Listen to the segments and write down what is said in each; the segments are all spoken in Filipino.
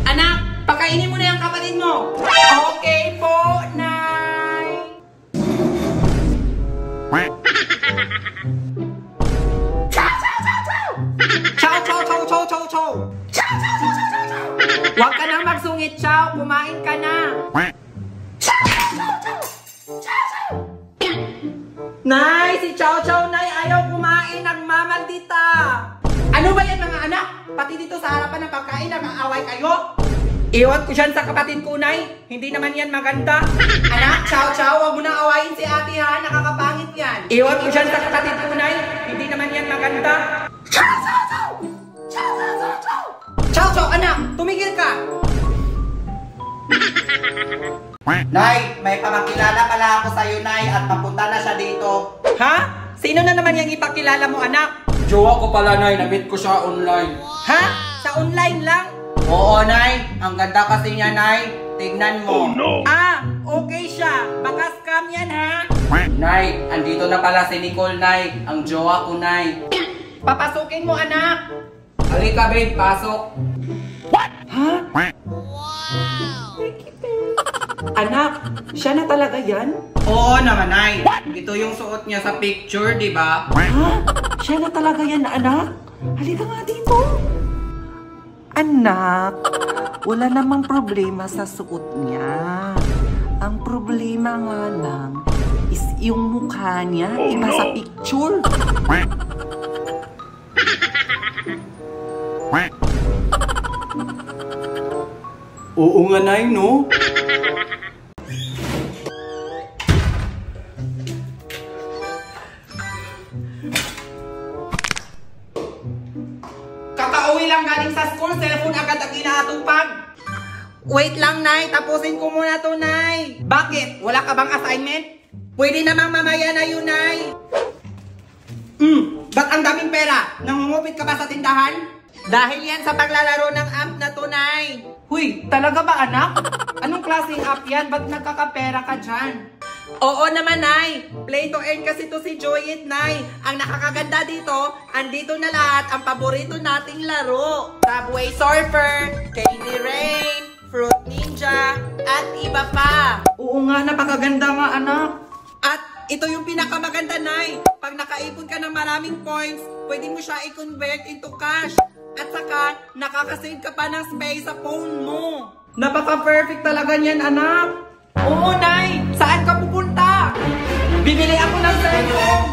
Anak, pakainin mo na yung kapatid mo. Okay po, Nay. Chow, chow, chow, chow, chow, chow. Huwag ka nang magsungit, chow. Kumain ka na. Nay, si Chow Chow, Nay, ayaw kumain. Nagmamaldita. Ano ba yan, mga anak? Pati dito sa harapan ng pagkain, nag-aaway kayo? Iwan ko siyan sa kapatid ko, Nay. Hindi naman yan maganda. Anak, Chow Chow, huwag mo na awayin si ate, ha? Nakakapangit yan. Iwan ko siyan sa kapatid ko, Nay. Hindi naman yan maganda. Chow Chow Chow! Chow Chow Chow Chow! Chow Chow, anak, tumigil ka. Nay, may pamakilala pala ako sa'yo, Nay, at papunta na siya dito. Ha? Sino na naman yung ipakilala mo, anak? Jowa ko pala, Nay. Na-meet ko siya online. Ha? Sa online lang? Oo, Nay. Ang ganda kasi niya, Nay. Tignan mo. Oh, no. Ah, okay siya. Baka scam yan, ha? Nay, andito na pala si Nicole, Nay. Ang jowa ko, Nay. Papasukin mo, anak. Halika, babe. Pasok. Ha? Anak, siya na talaga yan? Oo naman, Nay. Ito yung suot niya sa picture, di ba? Ha? Siya na talaga yan, anak? Halika nga dito. Anak, wala namang problema sa suot niya. Ang problema nga lang is yung mukha niya, iba sa picture. Oo nga, Nay, no? Kakauwi lang galing sa school, cellphone agad ang inaatupag. Wait lang, Nay. Tapusin ko muna to, Nay. Bakit? Wala ka bang assignment? Pwede namang mamaya na yun, Nay. Ba't ang daming pera? Nangungupit ka ba sa tindahan? Dahil yan sa paglalaro ng app na to, Nay. Huy, talaga ba, anak? Anong klaseng app yan? Ba't nagkakapera ka dyan? Oo naman, Nay. Play to earn kasi to si Joyit, Nay. Ang nakakaganda dito, andito na lahat ang paborito nating laro. Subway Surfer, Candy Rain, Fruit Ninja, at iba pa. Oo nga, napakaganda nga, anak. At ito yung pinakamaganda, Nay. Pag nakaipon ka ng maraming points, pwede mo siya i-convert into cash. At saka, nakakasave ka pa ng space sa phone mo. Napaka-perfect talaga niyan, anak. Oo, Nay. Saan ka pupunta? Bibili ako ng cellphone.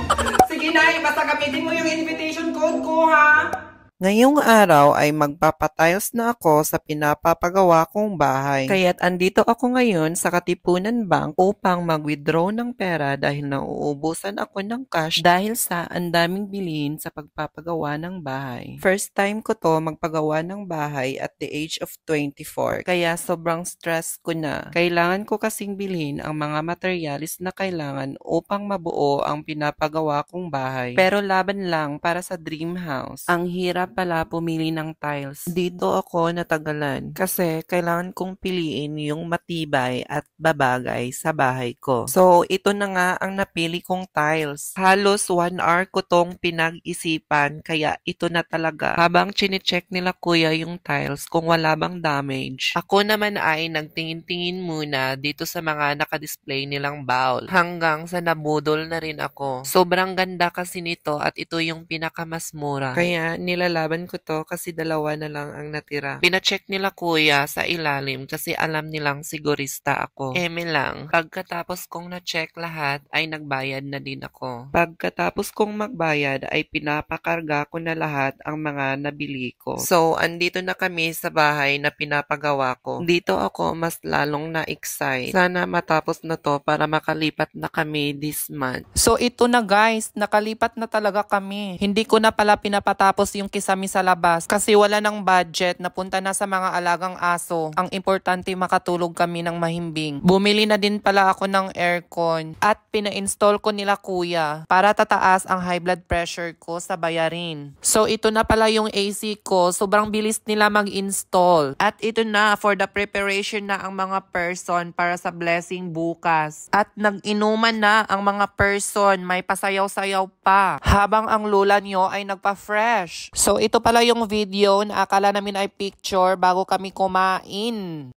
Sige, Nay. Basta gamitin mo yung invitation code ko, ha? Ngayong araw ay magpapatiles na ako sa pinapapagawa kong bahay. Kaya't andito ako ngayon sa Katipunan Bank upang mag-withdraw ng pera dahil nauubusan ako ng cash dahil sa andaming bilhin sa pagpapagawa ng bahay. First time ko to magpagawa ng bahay at the age of 24. Kaya sobrang stress ko na. Kailangan ko kasing bilhin ang mga materialis na kailangan upang mabuo ang pinapagawa kong bahay. Pero laban lang para sa dream house. Ang hirap pala pumili ng tiles. Dito ako natagalan kasi kailangan kong piliin yung matibay at babagay sa bahay ko. So, ito na nga ang napili kong tiles. Halos 1 hour ko tong pinag-isipan kaya ito na talaga. Habang chine-check nila kuya yung tiles kung wala bang damage, ako naman ay nagtingin-tingin muna dito sa mga nakadisplay nilang bowl hanggang sa nabudol na rin ako. Sobrang ganda kasi nito at ito yung pinakamas mura. Kaya nilalaban ko to kasi dalawa na lang ang natira. Pina-check nila kuya sa ilalim kasi alam nilang sigurista ako. Eme lang. Pagkatapos kong na-check lahat ay nagbayad na din ako. Pagkatapos kong magbayad ay pinapakarga ko na lahat ang mga nabili ko. So, andito na kami sa bahay na pinapagawa ko. Dito ako mas lalong na-excite. Sana matapos na to para makalipat na kami this month. So ito na guys, nakalipat na talaga kami. Hindi ko na pala pinapatapos yung kisami sa labas kasi wala ng budget, napunta na sa mga alagang aso. Ang importante makatulog kami ng mahimbing. Bumili na din pala ako ng aircon at pina-install ko nila kuya para tataas ang high blood pressure ko sa bayarin. So ito na pala yung AC ko, sobrang bilis nila mag-install. At ito na for the preparation na ang mga person para sa blessing bukas. At nag-inuman na ang mga person, may pasayaw-sayaw pa habang ang lula nyo ay nagpa-fresh. So So ito pala yung video na akala namin ay picture bago kami kumain.